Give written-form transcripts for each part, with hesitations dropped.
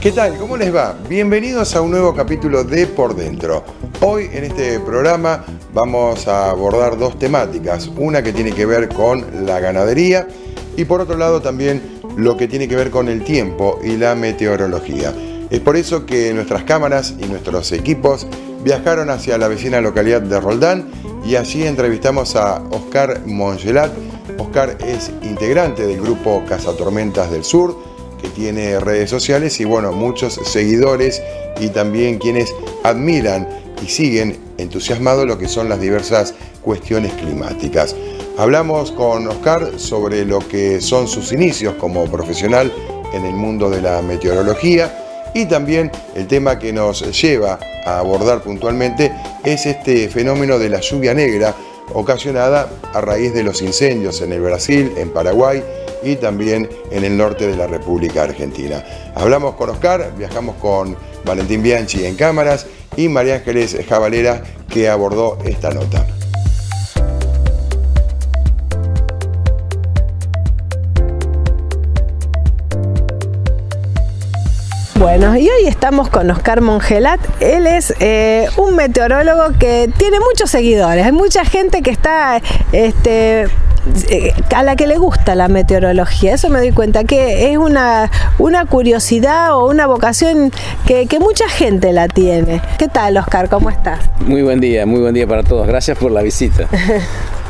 ¿Qué tal? ¿Cómo les va? Bienvenidos a un nuevo capítulo de Por Dentro. Hoy en este programa vamos a abordar dos temáticas, una que tiene que ver con la ganadería y por otro lado también lo que tiene que ver con el tiempo y la meteorología. Es por eso que nuestras cámaras y nuestros equipos viajaron hacia la vecina localidad de Roldán y allí entrevistamos a Oscar Mongelat. Oscar es integrante del grupo Cazatormentas del Sur, que tiene redes sociales y muchos seguidores y también quienes admiran y siguen entusiasmados lo que son las diversas cuestiones climáticas. Hablamos con Oscar sobre lo que son sus inicios como profesional en el mundo de la meteorología y también el tema que nos lleva a abordar puntualmente es este fenómeno de la lluvia negra ocasionada a raíz de los incendios en el Brasil, en Paraguay y también en el norte de la República Argentina. Hablamos con Oscar, viajamos con Valentín Bianchi en cámaras y María Ángeles Jabalera, que abordó esta nota. Bueno, y hoy estamos con Oscar Mongelat. Él es un meteorólogo que tiene muchos seguidores. Hay mucha gente que está a la que le gusta la meteorología. Eso me doy cuenta, que es una curiosidad o una vocación que mucha gente la tiene. ¿Qué tal, Oscar? ¿Cómo estás? Muy buen día para todos. Gracias por la visita.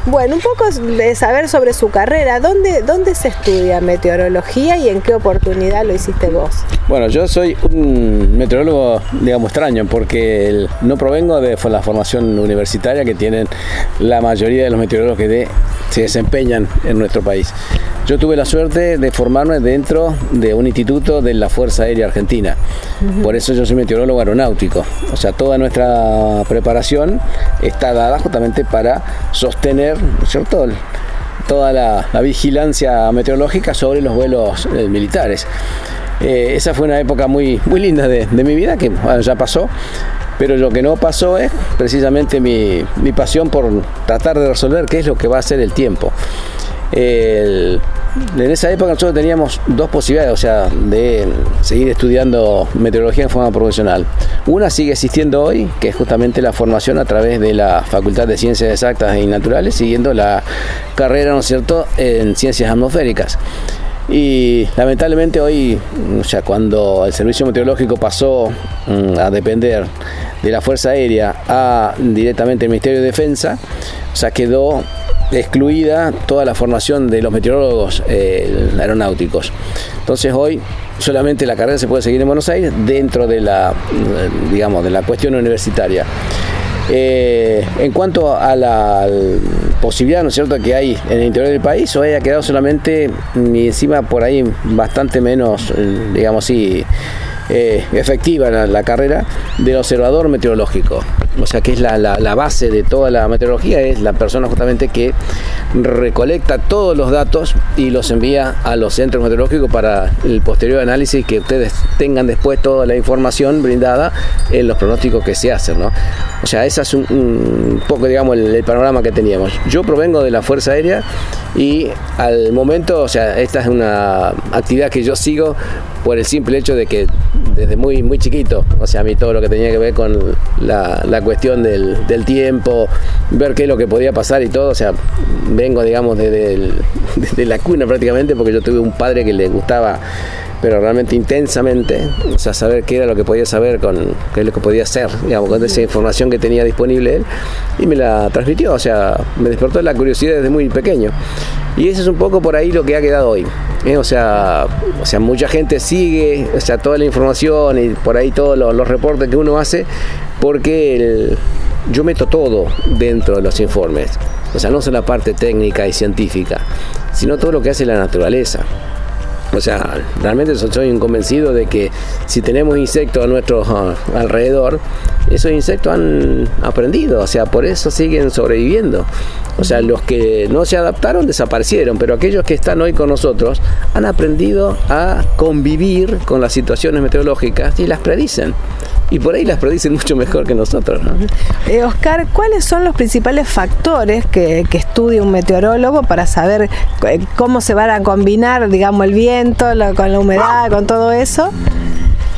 Bueno, un poco de saber sobre su carrera. ¿Dónde se estudia meteorología y en qué oportunidad lo hiciste vos? Bueno, yo soy un meteorólogo, extraño, porque no provengo de la formación universitaria que tienen la mayoría de los meteorólogos que se desempeñan en nuestro país. Yo tuve la suerte de formarme dentro de un instituto de la Fuerza Aérea Argentina. Por eso yo soy meteorólogo aeronáutico. O sea, toda nuestra preparación está dada justamente para sostener, ¿cierto?, toda la vigilancia meteorológica sobre los vuelos militares. Esa fue una época muy linda de mi vida, que ya pasó. Pero lo que no pasó es precisamente mi pasión por tratar de resolver qué es lo que va a hacer el tiempo. En esa época nosotros teníamos dos posibilidades, de seguir estudiando meteorología en forma profesional. Una sigue existiendo hoy, que es justamente la formación a través de la Facultad de Ciencias Exactas y Naturales, siguiendo la carrera, ¿no es cierto?, en Ciencias Atmosféricas. Y lamentablemente hoy, cuando el servicio meteorológico pasó a depender de la Fuerza Aérea directamente el Ministerio de Defensa, quedó excluida toda la formación de los meteorólogos aeronáuticos. Entonces hoy solamente la carrera se puede seguir en Buenos Aires dentro de la cuestión universitaria. En cuanto a la posibilidad, ¿no es cierto?, que hay en el interior del país, hoy ha quedado solamente, y encima por ahí bastante menos, efectiva la carrera del observador meteorológico. Que es la base de toda la meteorología, es la persona justamente que recolecta todos los datos y los envía a los centros meteorológicos para el posterior análisis, que ustedes tengan después toda la información brindada en los pronósticos que se hacen, ¿no? Ese es un poco, el panorama que teníamos. Yo provengo de la Fuerza Aérea y al momento, esta es una actividad que yo sigo por el simple hecho de que desde muy chiquito, a mí todo lo que tenía que ver con la cuestión del tiempo, ver qué es lo que podía pasar y todo, vengo, desde la cuna prácticamente, porque yo tuve un padre que le gustaba, pero realmente intensamente, saber qué era lo que podía saber, qué es lo que podía hacer, con esa información que tenía disponible él, y me la transmitió, me despertó la curiosidad desde muy pequeño. Y eso es un poco por ahí lo que ha quedado hoy. Mucha gente sigue toda la información y por ahí todos los reportes que uno hace, porque yo meto todo dentro de los informes. No solo la parte técnica y científica, sino todo lo que hace la naturaleza. Realmente soy un convencido de que si tenemos insectos a nuestro alrededor, esos insectos han aprendido, por eso siguen sobreviviendo. Los que no se adaptaron desaparecieron, pero aquellos que están hoy con nosotros han aprendido a convivir con las situaciones meteorológicas y las predicen. Y por ahí las predicen mucho mejor que nosotros, ¿no? Oscar, ¿cuáles son los principales factores que estudia un meteorólogo para saber cómo se van a combinar, el viento con la humedad, con todo eso?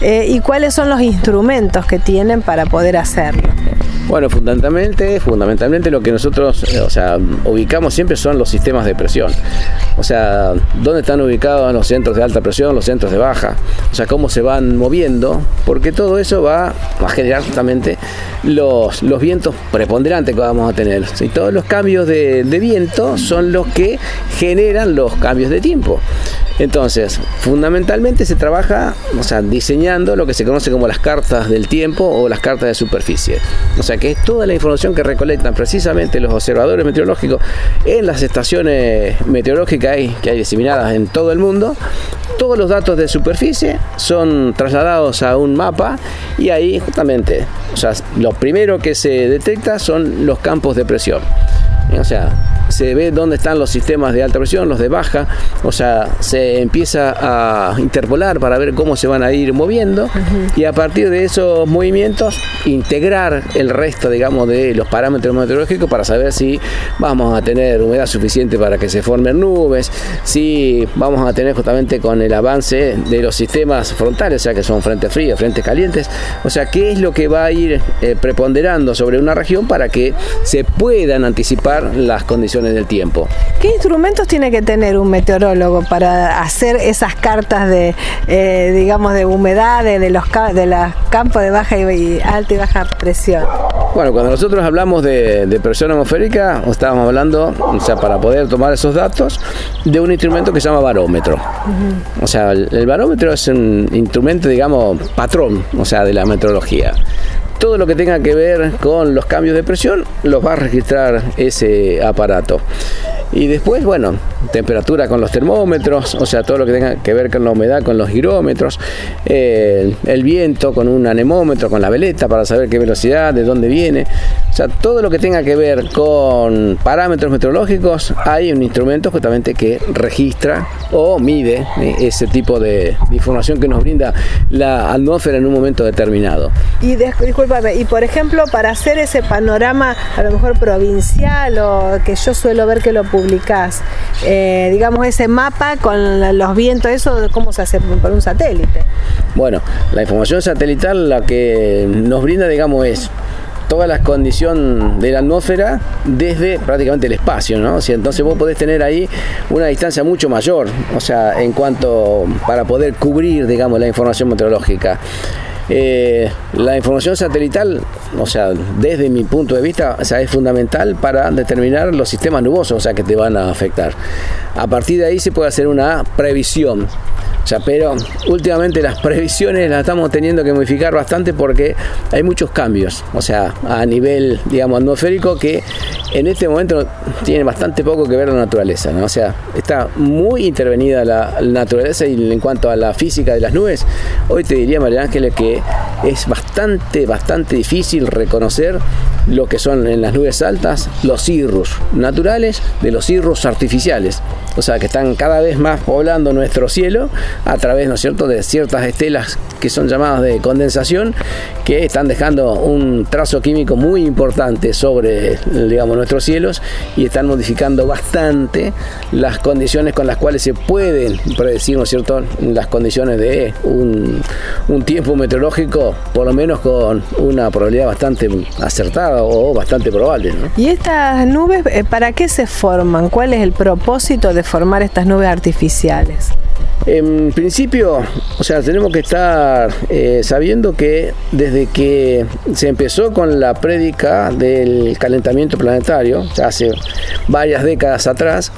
y cuáles son los instrumentos que tienen para poder hacerlo. Bueno, fundamentalmente lo que nosotros ubicamos siempre son los sistemas de presión. O sea, dónde están ubicados los centros de alta presión, los centros de baja, o sea, cómo se van moviendo, porque todo eso va a generar justamente los vientos preponderantes que vamos a tener. Y todos los cambios de viento son los que generan los cambios de tiempo. Entonces, fundamentalmente se trabaja, diseñando lo que se conoce como las cartas del tiempo o las cartas de superficie. O sea, que es toda la información que recolectan precisamente los observadores meteorológicos en las estaciones meteorológicas que hay diseminadas en todo el mundo. Todos los datos de superficie son trasladados a un mapa y ahí justamente, lo primero que se detecta son los campos de presión. O sea, se ve dónde están los sistemas de alta presión, los de baja, se empieza a interpolar para ver cómo se van a ir moviendo y a partir de esos movimientos integrar el resto, digamos, de los parámetros meteorológicos para saber si vamos a tener humedad suficiente para que se formen nubes, si vamos a tener justamente con el avance de los sistemas frontales, o sea, que son frentes fríos, frentes calientes, o sea, qué es lo que va a ir preponderando sobre una región para que se puedan anticipar las condiciones del tiempo. ¿Qué instrumentos tiene que tener un meteorólogo para hacer esas cartas de humedad, de los campos de baja y alta y baja presión? Bueno, cuando nosotros hablamos de presión atmosférica, estábamos hablando, para poder tomar esos datos, de un instrumento que se llama barómetro. O sea, el barómetro es un instrumento, digamos, patrón, de la meteorología. Todo lo que tenga que ver con los cambios de presión los va a registrar ese aparato. Y después, temperatura con los termómetros, todo lo que tenga que ver con la humedad con los hirómetros, el viento con un anemómetro, con la veleta para saber qué velocidad, de dónde viene. Todo lo que tenga que ver con parámetros meteorológicos, hay un instrumento justamente que registra o mide ese tipo de información que nos brinda la atmósfera en un momento determinado. Y discúlpame, y por ejemplo, para hacer ese panorama a lo mejor provincial o que yo suelo ver que lo publicás, ese mapa con los vientos, eso, ¿cómo se hace por un satélite? Bueno, la información satelital la que nos brinda, es toda la condición de la atmósfera desde prácticamente el espacio, ¿no? Entonces vos podés tener ahí una distancia mucho mayor, en cuanto para poder cubrir, la información meteorológica. La información satelital, desde mi punto de vista, es fundamental para determinar los sistemas nubosos, que te van a afectar. A partir de ahí se puede hacer una previsión. Pero últimamente las previsiones las estamos teniendo que modificar bastante porque hay muchos cambios, a nivel, atmosférico, que en este momento tiene bastante poco que ver la naturaleza, ¿no? Está muy intervenida la naturaleza y en cuanto a la física de las nubes, hoy te diría, María Ángeles, que es bastante difícil reconocer lo que son en las nubes altas los cirrus naturales de los cirrus artificiales, que están cada vez más poblando nuestro cielo a través, ¿no es cierto?, de ciertas estelas que son llamadas de condensación, que están dejando un trazo químico muy importante sobre, nuestros cielos y están modificando bastante las condiciones con las cuales se pueden predecir, ¿no es cierto?, las condiciones de un tiempo meteorológico, por lo menos con una probabilidad bastante acertada o bastante probable, ¿no? ¿Y estas nubes, para qué se forman? ¿Cuál es el propósito de formar estas nubes artificiales? En principio, tenemos que estar sabiendo que desde que se empezó con la prédica del calentamiento planetario, hace varias décadas atrás,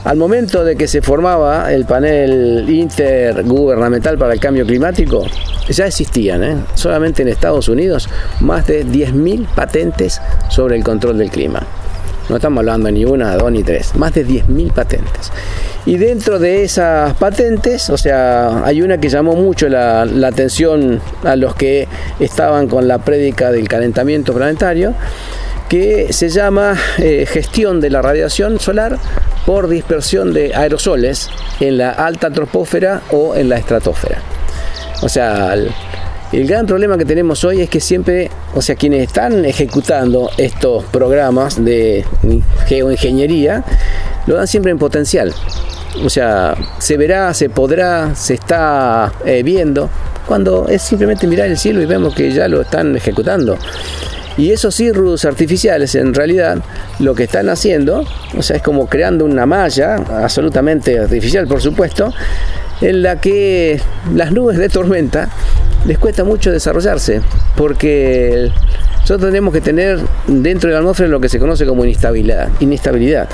al momento de que se formaba el panel intergubernamental para el cambio climático, ya existían, solamente en Estados Unidos, más de 10.000 patentes sobre el control del clima. No estamos hablando de ni una, dos ni tres, más de 10.000 patentes. Y dentro de esas patentes, hay una que llamó mucho la atención a los que estaban con la prédica del calentamiento planetario, que se llama gestión de la radiación solar por dispersión de aerosoles en la alta troposfera o en la estratosfera. El gran problema que tenemos hoy es que siempre, quienes están ejecutando estos programas de geoingeniería, lo dan siempre en potencial. Se verá, se podrá, se está viendo cuando es simplemente mirar el cielo y vemos que ya lo están ejecutando. Y esos cirrus artificiales en realidad lo que están haciendo, o sea, es como creando una malla absolutamente artificial, por supuesto, en la que las nubes de tormenta les cuesta mucho desarrollarse, porque nosotros tenemos que tener dentro de la atmósfera lo que se conoce como inestabilidad.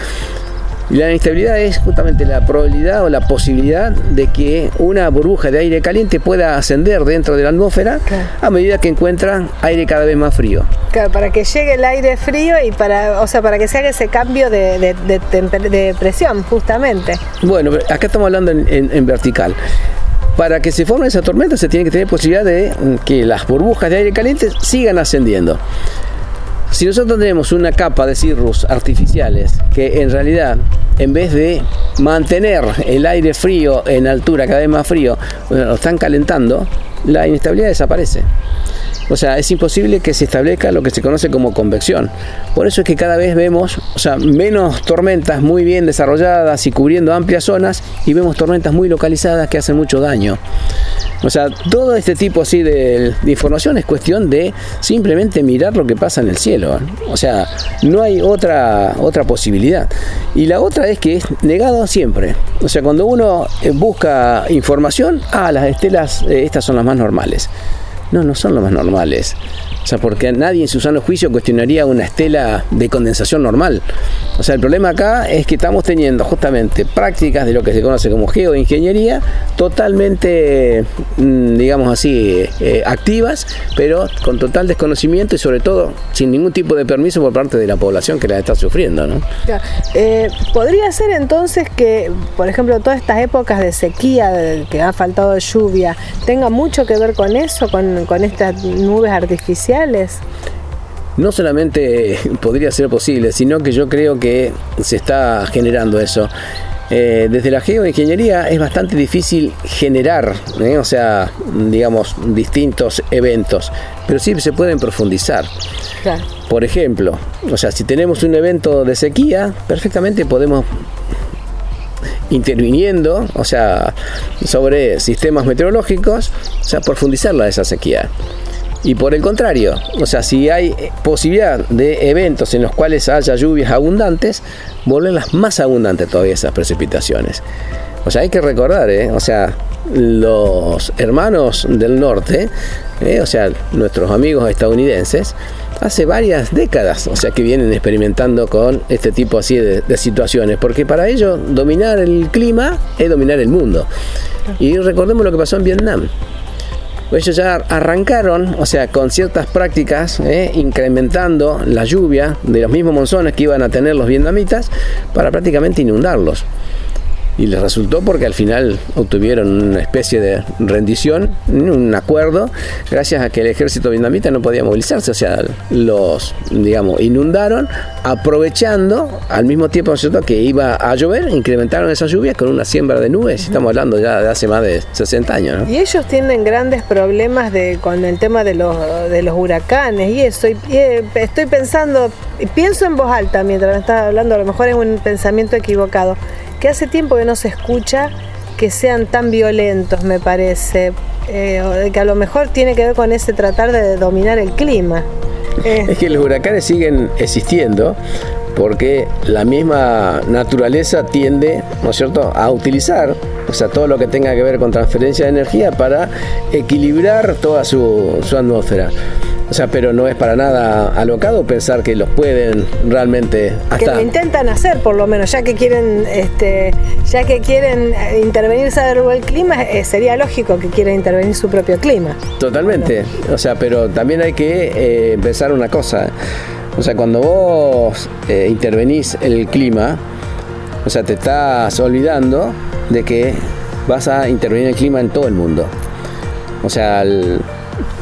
Y la inestabilidad es justamente la probabilidad o la posibilidad de que una burbuja de aire caliente pueda ascender dentro de la atmósfera, claro, a medida que encuentra aire cada vez más frío. Claro, para que llegue el aire frío y para que se haga ese cambio de presión, justamente. Bueno, acá estamos hablando en vertical. Para que se forme esa tormenta se tiene que tener posibilidad de que las burbujas de aire caliente sigan ascendiendo. Si nosotros tenemos una capa de cirrus artificiales que en realidad, en vez de mantener el aire frío en altura, cada vez más frío, lo están calentando, la inestabilidad desaparece. O sea, es imposible que se establezca lo que se conoce como convección. Por eso es que cada vez vemos, menos tormentas muy bien desarrolladas y cubriendo amplias zonas, y vemos tormentas muy localizadas que hacen mucho daño. O sea, todo este tipo así de información es cuestión de simplemente mirar lo que pasa en el cielo. O sea, no hay otra posibilidad. Y la otra es que es negado siempre. O sea, cuando uno busca información, las estelas estas son las más normales. No son las más normales. O sea, porque nadie en su sano juicio cuestionaría una estela de condensación normal. O sea, el problema acá es que estamos teniendo justamente prácticas de lo que se conoce como geoingeniería totalmente, digamos así, activas, pero con total desconocimiento y sobre todo sin ningún tipo de permiso por parte de la población que la está sufriendo, ¿no? Claro. ¿Podría ser entonces que, por ejemplo, todas estas épocas de sequía, que ha faltado de lluvia, tenga mucho que ver con eso, con estas nubes artificiales? No solamente podría ser posible, sino que yo creo que se está generando eso. Desde la geoingeniería es bastante difícil generar, o sea, digamos, distintos eventos, pero sí se pueden profundizar. Claro. Por ejemplo, o sea, si tenemos un evento de sequía, perfectamente podemos interviniendo, o sea, sobre sistemas meteorológicos, o sea, profundizar esa sequía. Y por el contrario, o sea, si hay posibilidad de eventos en los cuales haya lluvias abundantes, volverlas más abundantes todavía esas precipitaciones. O sea, hay que recordar, o sea, los hermanos del norte, o sea, nuestros amigos estadounidenses, hace varias décadas, o sea, que vienen experimentando con este tipo así de situaciones, porque para ellos dominar el clima es dominar el mundo. Y recordemos lo que pasó en Vietnam. Ellos ya arrancaron, o sea, con ciertas prácticas, incrementando la lluvia de los mismos monzones que iban a tener los vietnamitas para prácticamente inundarlos. Y les resultó porque al final obtuvieron una especie de rendición, un acuerdo, gracias a que el ejército vietnamita no podía movilizarse. O sea, los, digamos, inundaron, aprovechando al mismo tiempo, ¿no es cierto?, que iba a llover, incrementaron esa lluvia con una siembra de nubes. Estamos hablando ya de hace más de 60 años, ¿no? Y ellos tienen grandes problemas con el tema de los huracanes y eso. Y estoy pensando, pienso en voz alta mientras me estás hablando, a lo mejor es un pensamiento equivocado, que hace tiempo que no se escucha que sean tan violentos, me parece, que a lo mejor tiene que ver con ese tratar de dominar el clima. Es que los huracanes siguen existiendo porque la misma naturaleza tiende, ¿no es cierto?, a utilizar, o sea, todo lo que tenga que ver con transferencia de energía para equilibrar toda su atmósfera. O sea, pero no es para nada alocado pensar que los pueden realmente hasta... Que lo intentan hacer, por lo menos, ya que quieren intervenir sobre el clima, sería lógico que quieran intervenir su propio clima. Totalmente. Bueno. O sea, pero también hay que pensar una cosa. O sea, cuando vos intervenís el clima, o sea, te estás olvidando de que vas a intervenir el clima en todo el mundo. O sea,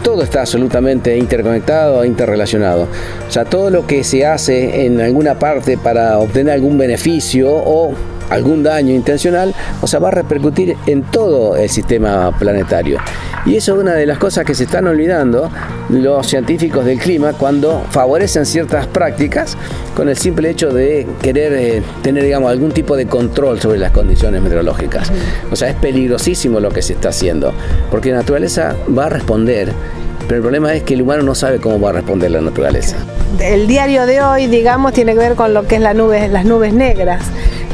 todo está absolutamente interconectado, interrelacionado. O sea, todo lo que se hace en alguna parte para obtener algún beneficio o algún daño intencional, o sea, va a repercutir en todo el sistema planetario. Y eso es una de las cosas que se están olvidando los científicos del clima cuando favorecen ciertas prácticas con el simple hecho de querer tener, digamos, algún tipo de control sobre las condiciones meteorológicas. O sea, es peligrosísimo lo que se está haciendo, porque la naturaleza va a responder, pero el problema es que el humano no sabe cómo va a responder la naturaleza. El diario de hoy, digamos, tiene que ver con lo que es las nubes negras.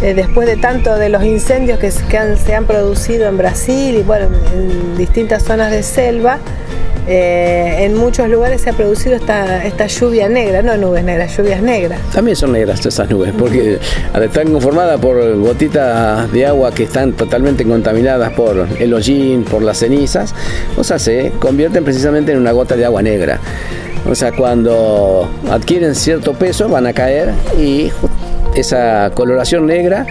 Después de tanto de los incendios que se han producido en Brasil y bueno, en distintas zonas de selva, en muchos lugares se ha producido esta lluvia negra, no nubes negras, lluvias negras. También son negras esas nubes, porque al estar conformadas por gotitas de agua que están totalmente contaminadas por el hollín, por las cenizas, o sea, se convierten precisamente en una gota de agua negra. O sea, cuando adquieren cierto peso van a caer y esa coloración negra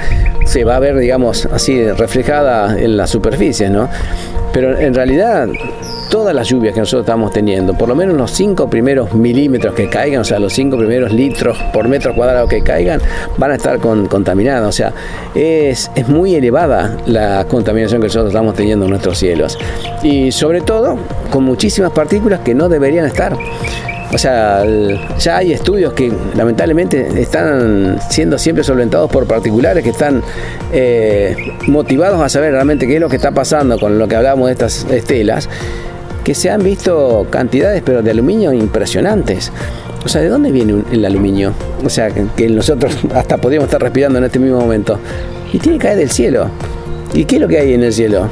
se va a ver, digamos, así reflejada en las superficies, ¿no? Pero en realidad todas las lluvias que nosotros estamos teniendo, por lo menos los 5 primeros milímetros que caigan, o sea, los 5 primeros litros por metro cuadrado que caigan, van a estar contaminados. O sea, es muy elevada la contaminación que nosotros estamos teniendo en nuestros cielos. Y sobre todo, con muchísimas partículas que no deberían estar. O sea, ya hay estudios que lamentablemente están siendo siempre solventados por particulares que están motivados a saber realmente qué es lo que está pasando con lo que hablamos de estas estelas, que se han visto cantidades pero de aluminio impresionantes. O sea, ¿de dónde viene el aluminio? O sea, que nosotros hasta podríamos estar respirando en este mismo momento. Y tiene que caer del cielo. ¿Y qué es lo que hay en el cielo?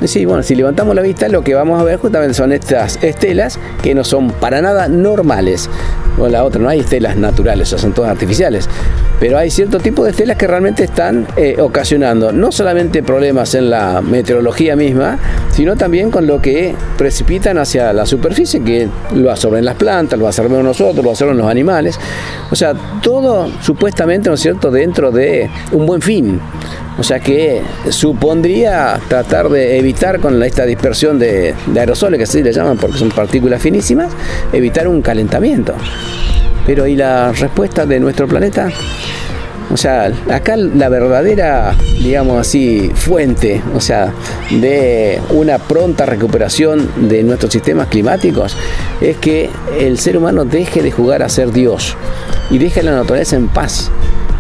Sí, bueno, si levantamos la vista, lo que vamos a ver justamente son estas estelas que no son para nada normales. Bueno, la otra, no hay estelas naturales, o sea, son todas artificiales. Pero hay cierto tipo de estelas que realmente están ocasionando no solamente problemas en la meteorología misma, sino también con lo que precipitan hacia la superficie, que lo absorben las plantas, lo absorbemos nosotros, lo absorben los animales. O sea, todo supuestamente, ¿no es cierto?, dentro de un buen fin. O sea que supondría tratar de evitar con esta dispersión de aerosoles, que así le llaman porque son partículas finísimas, evitar un calentamiento. Pero ¿y la respuesta de nuestro planeta? O sea, acá la verdadera, digamos así, fuente, o sea, de una pronta recuperación de nuestros sistemas climáticos es que el ser humano deje de jugar a ser Dios y deje a la naturaleza en paz.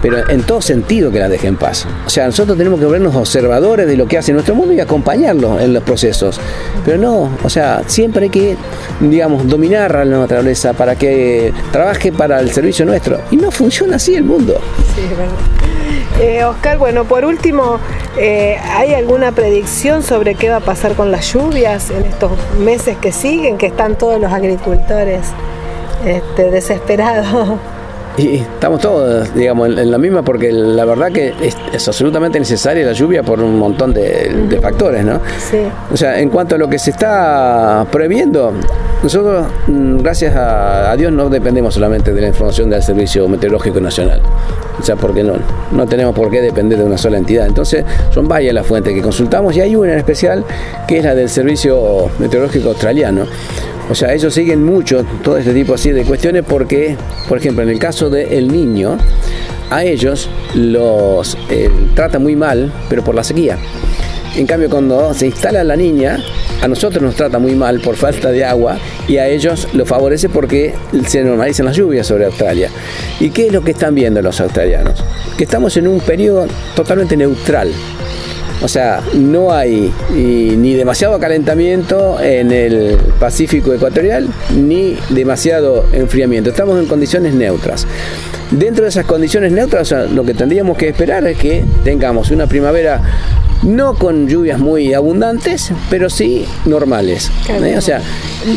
Pero en todo sentido que la deje en paz. O sea, nosotros tenemos que volvernos observadores de lo que hace nuestro mundo y acompañarlo en los procesos. Pero no, o sea, siempre hay que, digamos, dominar a la naturaleza para que trabaje para el servicio nuestro. Y no funciona así el mundo. Sí, verdad. Oscar, bueno, por último, ¿hay alguna predicción sobre qué va a pasar con las lluvias en estos meses que siguen, que están todos los agricultores desesperados? Y estamos todos, digamos, en la misma, porque la verdad que es absolutamente necesaria la lluvia por un montón de factores, ¿no? Sí. O sea, en cuanto a lo que se está previendo, nosotros, gracias a Dios, no dependemos solamente de la información del Servicio Meteorológico Nacional. O sea, porque no tenemos por qué depender de una sola entidad. Entonces, son varias las fuentes que consultamos y hay una en especial que es la del Servicio Meteorológico Australiano. O sea, ellos siguen mucho todo este tipo así de cuestiones porque, por ejemplo, en el caso del Niño, a ellos los trata muy mal, pero por la sequía. En cambio, cuando se instala la Niña, a nosotros nos trata muy mal por falta de agua y a ellos lo favorece porque se normalizan las lluvias sobre Australia. ¿Y qué es lo que están viendo los australianos? Que estamos en un periodo totalmente neutral. O sea, no hay ni demasiado calentamiento en el Pacífico ecuatorial, ni demasiado enfriamiento. Estamos en condiciones neutras. Dentro de esas condiciones neutras, o sea, lo que tendríamos que esperar es que tengamos una primavera no con lluvias muy abundantes, pero sí normales. O sea,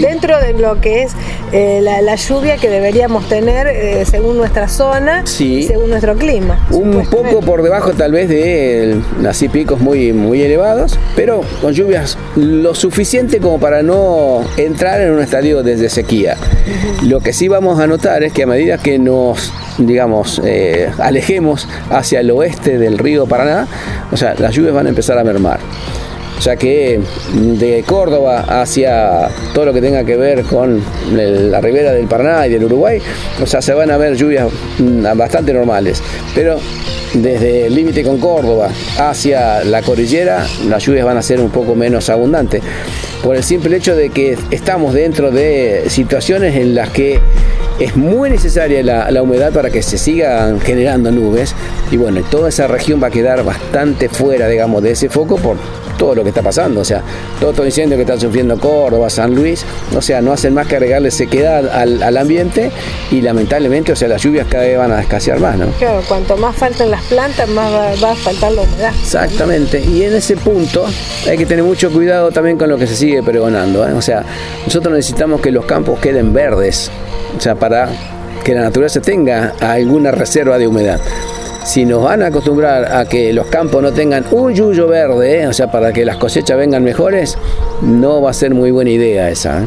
dentro de lo que es la lluvia que deberíamos tener según nuestra zona, sí, y según nuestro clima. Un poco por debajo tal vez de así picos muy, muy elevados, pero con lluvias lo suficiente como para no entrar en un estadio de sequía. Lo que sí vamos a notar es que a medida que nos, digamos, alejemos hacia el oeste del río Paraná, o sea, las lluvias van a empezar a mermar. O sea que de Córdoba hacia todo lo que tenga que ver con la ribera del Paraná y del Uruguay, o sea, se van a ver lluvias bastante normales. Pero desde el límite con Córdoba hacia la cordillera, las lluvias van a ser un poco menos abundantes, por el simple hecho de que estamos dentro de situaciones en las que es muy necesaria la humedad para que se sigan generando nubes, y bueno, toda esa región va a quedar bastante fuera, digamos, de ese foco por todo lo que está pasando. O sea, todos estos incendios que están sufriendo Córdoba, San Luis, o sea, no hacen más que agregarle sequedad al ambiente, y lamentablemente, o sea, las lluvias cada vez van a escasear más, ¿no? Claro, cuanto más faltan las plantas, más va a faltar la humedad. Exactamente, y en ese punto hay que tener mucho cuidado también con lo que se sigue pregonando, ¿eh? O sea, nosotros necesitamos que los campos queden verdes, o sea, para que la naturaleza tenga alguna reserva de humedad. Si nos van a acostumbrar a que los campos no tengan un yuyo verde, o sea, para que las cosechas vengan mejores, no va a ser muy buena idea esa, ¿eh?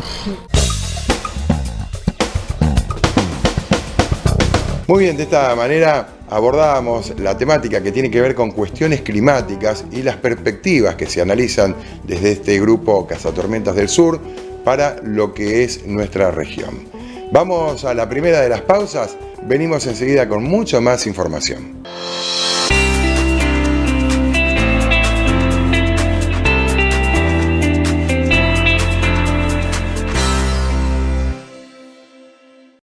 Muy bien, de esta manera abordábamos la temática que tiene que ver con cuestiones climáticas y las perspectivas que se analizan desde este grupo Cazatormentas del Sur para lo que es nuestra región. Vamos a la primera de las pausas, venimos enseguida con mucha más información.